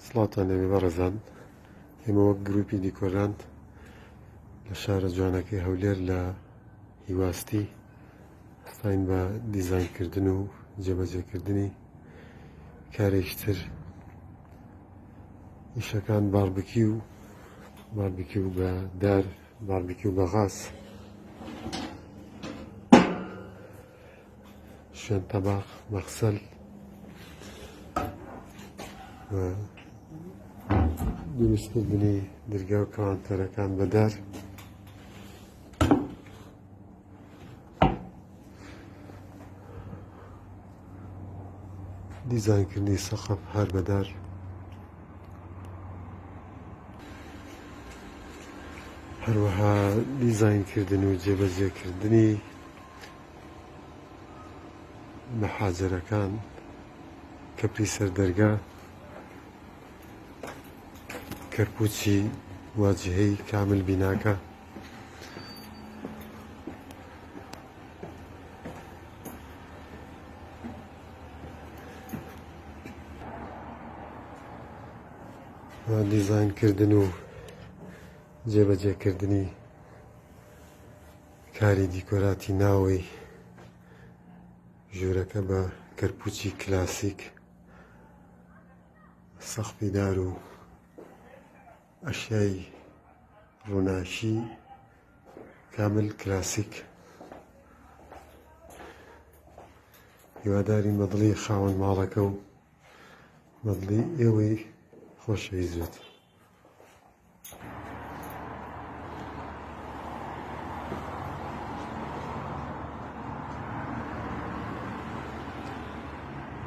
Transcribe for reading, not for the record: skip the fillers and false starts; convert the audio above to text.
سڵاتان لەوێ بەڕێزان، ئێمە وەک گروپی دیکۆران لە شارە جوانەکەی هەولێر لە هیواستی هەستاین بە دیزاینکردن و جێبەجێکردنی کارێکی تر ئیشەکان باربیکیو بە دار، باربیکیو بە غاز، شوێن تەباق، مەخسەل دروستکردنی دەرگا و کەوانتەرەکان بە دار، دیزاینکردنی سەقف هەر بە دار، هەروەها دیزاینکردن و جێبەجێکردنی مەحاجەرەکان، کەپری سەردەرگا، کەرپوچی واجهەی کامل بیناکە، دیزاینکردن و جێبەجێکردنی کاری دیکۆراتی ناوەی ژوورەکە بە کەرپوچی کلاسیک، سەقفی دار و ئەشیای ڕووناکی کامل کلاسیک. هیواداری مەدڵی خاوەن ماڵەکە و مەدڵی ئێوەی خۆشەویست بێت.